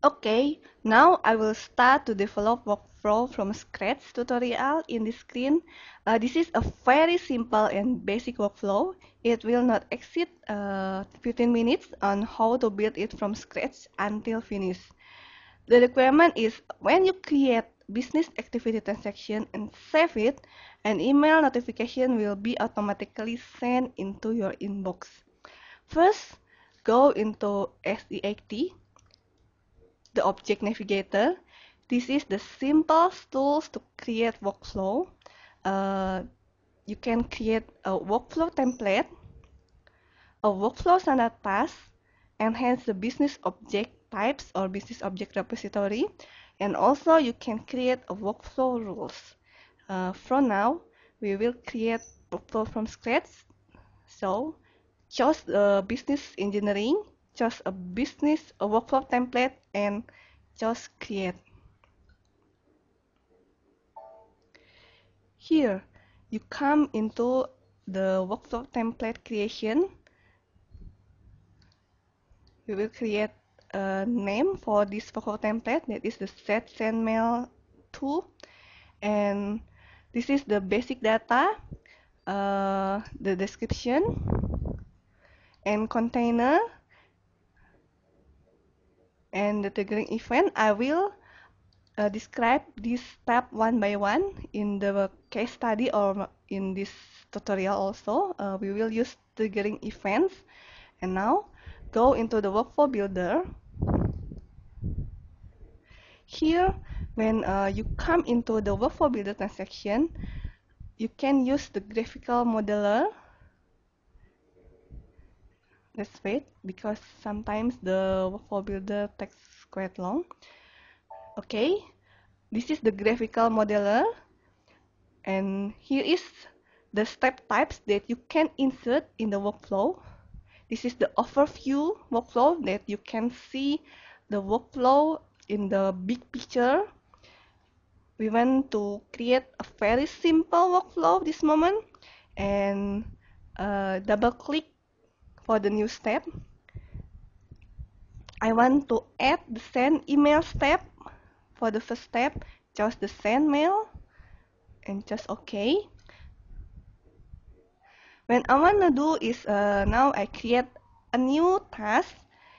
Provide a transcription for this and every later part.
Okay, now I will start to develop workflow from scratch tutorial in the screen. This is a very simple and basic workflow. It will not exceed 15 minutes on how to build it from scratch until finish. The requirement is when you create business activity transaction and save it, an email notification will be automatically sent into your inbox. First, go into SEACT, the Object Navigator. This is the simplest tools to create workflow. Uh, you can create a workflow template, a workflow standard task, enhance the business object types or business object repository, and also you can create a workflow rules. From now, we will create workflow from scratch. So, choose business engineering, choose a workflow template, and choose create. Here, you come into the workflow template creation. We will create a name for this workflow template, that is the set send mail to, and this is the basic data, the description, and container, and the triggering event. I will describe this step one by one in the case study or in this tutorial also. We will use triggering events. And now go into the workflow builder. Here, when you come into the workflow builder transaction, you can use the graphical modeler. Let's wait, because sometimes the workflow builder takes quite long. Okay, this is the graphical modeler, and here is the step types that you can insert in the workflow. This is the overview workflow that you can see the workflow in the big picture. We want to create a very simple workflow this moment, and double click for the new step. I want to add the send email step. For the first step, choose the send mail and just OK. When I want to do is now I create a new task.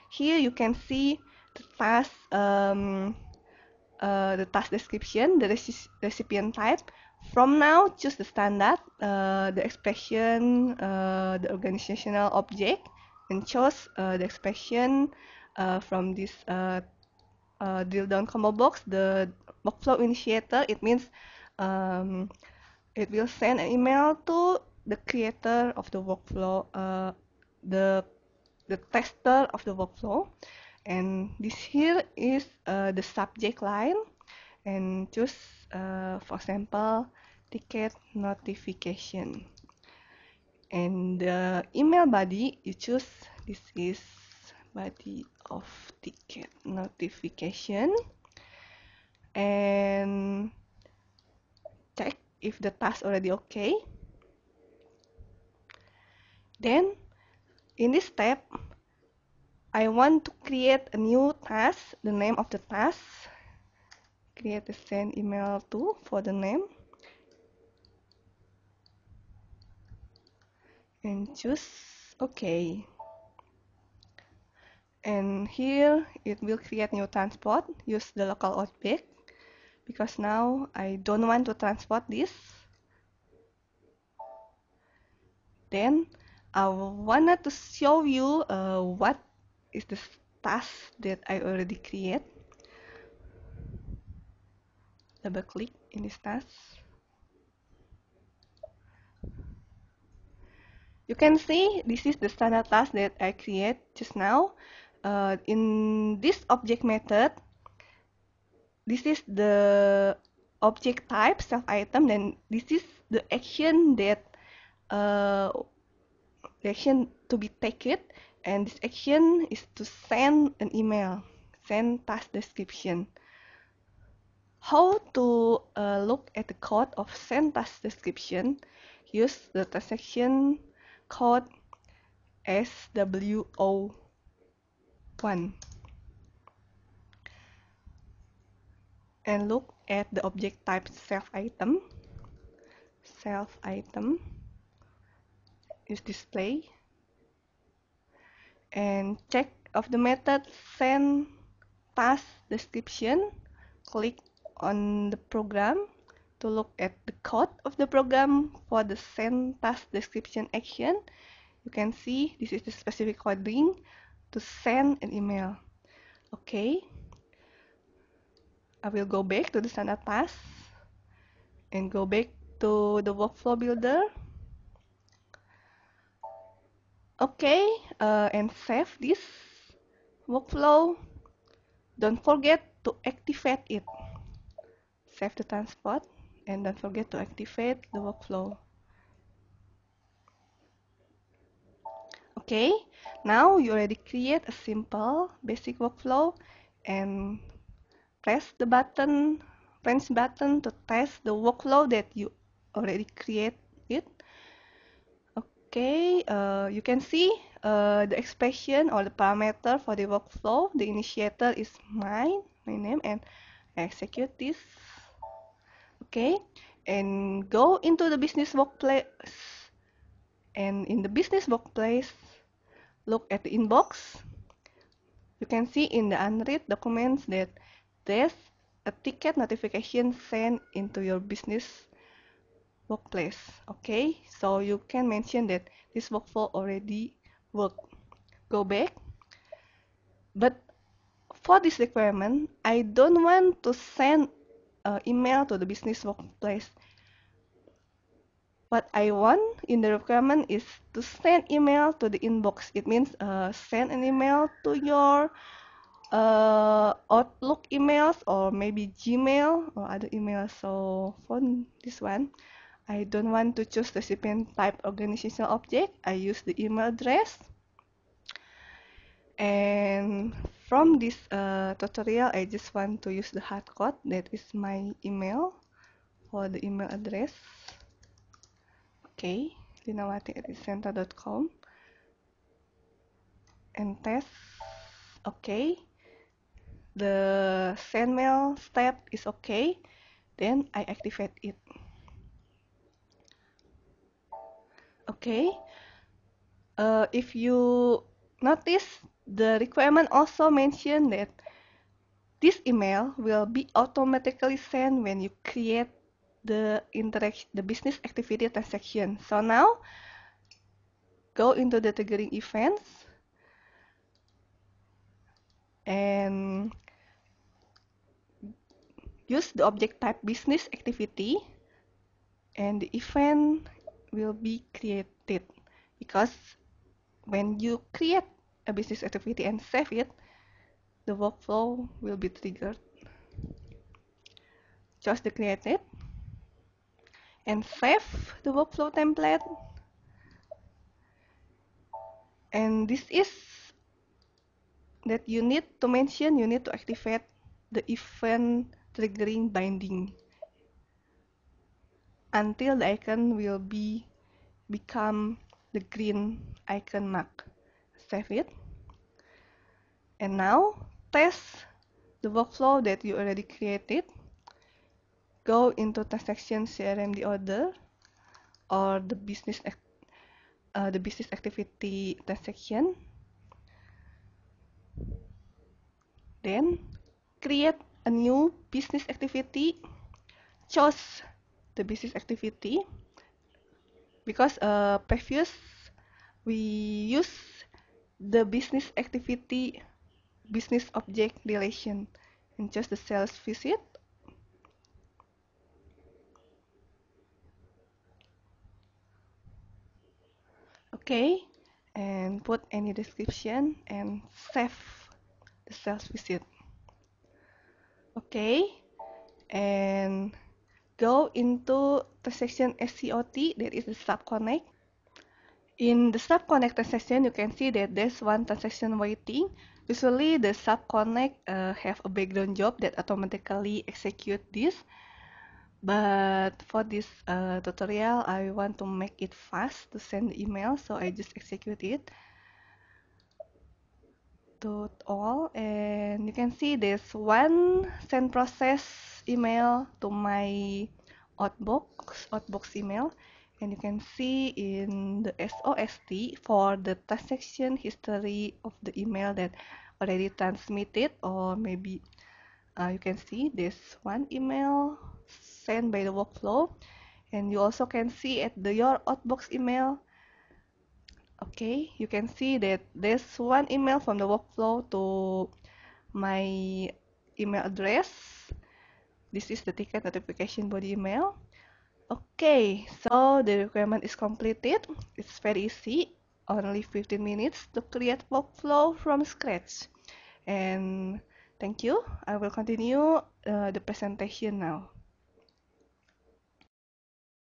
Here you can see the task description, the recipient type. From now, choose the standard, the expression, the organizational object, and choose the expression from this drill down combo box, the workflow initiator. It means um, it will send an email to the creator of the workflow, the the tester of the workflow. And this here is the subject line, and choose, for example, ticket notification. And the email body, you choose, this is body of ticket notification. And check if the task already okay. Then, in this step, I want to create a new task, the name of the task. Create a send email to for the name. And choose OK. And here it will create new transport. Use the local object, because now I don't want to transport this. Then I wanted to show you what is the task that I already create. Double click in this task. You can see this is the standard task that I create just now. In this object method, this is the object type self item, then this is the action that the action to be taken, and this action is to send an email, send task description. How to look at the code of send task description? Use the transaction code SWO1. and look at the object type self item. Self item is display, and check of the method send task description. Click on the program to look at the code of the program for the send task description action. You can see this is the specific coding to send an email. Okay, I will go back to the standard task and go back to the workflow builder. Okay, and save this workflow. Don't forget to activate it. Save the transport and don't forget to activate the workflow. Okay, now you already create a simple basic workflow and press the button, press button to test the workflow that you already created. Okay, you can see the expression or the parameter for the workflow. The initiator is my name, and I execute this. Okay, and go into the business workplace. And in the business workplace, look at the inbox. You can see in the unread documents that there's a ticket notification sent into your business workplace. Okay, so you can mention that this workflow already worked. Go back. But for this requirement, I don't want to send an email to the business workplace. What I want in the requirement is to send email to the inbox. It means send an email to your Outlook emails or maybe Gmail or other emails. So for this one, I don't want to choose recipient type organizational object. I use the email address. And from this tutorial, I just want to use the hard code. That is my email for the email address. Okay, linawati@isenta.com and test. Okay, the send mail step is okay. Then I activate it. Okay, if you notice, the requirement also mentioned that this email will be automatically sent when you create the business activity transaction. So now, go into the triggering events and use the object type business activity, and the event will be created because when you create a business activity and save it, the workflow will be triggered. Choose the created and save the workflow template. And this is that you need to mention, you need to activate the event triggering binding until the icon will become the green icon mark. Save it. And now test the workflow that you already created. Go into transaction CRMD order or the business activity transaction. Then create a new business activity. Choose the business activity because previous we use the business activity business object relation and choose the sales visit. Okay, and put any description and save the sales visit. Okay, and go into the section SCOT, that is the sub connect. In the sub connect transaction, you can see that there's one transaction waiting. Usually, the sub connect have a background job that automatically execute this. But for this tutorial, I want to make it fast to send the email, so I just execute it to all, and you can see there's one send process email to my Outbox email, and you can see in the SOST for the transaction history of the email that already transmitted, or maybe you can see this one email sent by the workflow, and you also can see at your Outbox email. Okay, you can see that there's one email from the workflow to my email address. This is the ticket notification body email. Okay, so the requirement is completed. It's very easy, only 15 minutes to create workflow from scratch. And thank you. I will continue the presentation now.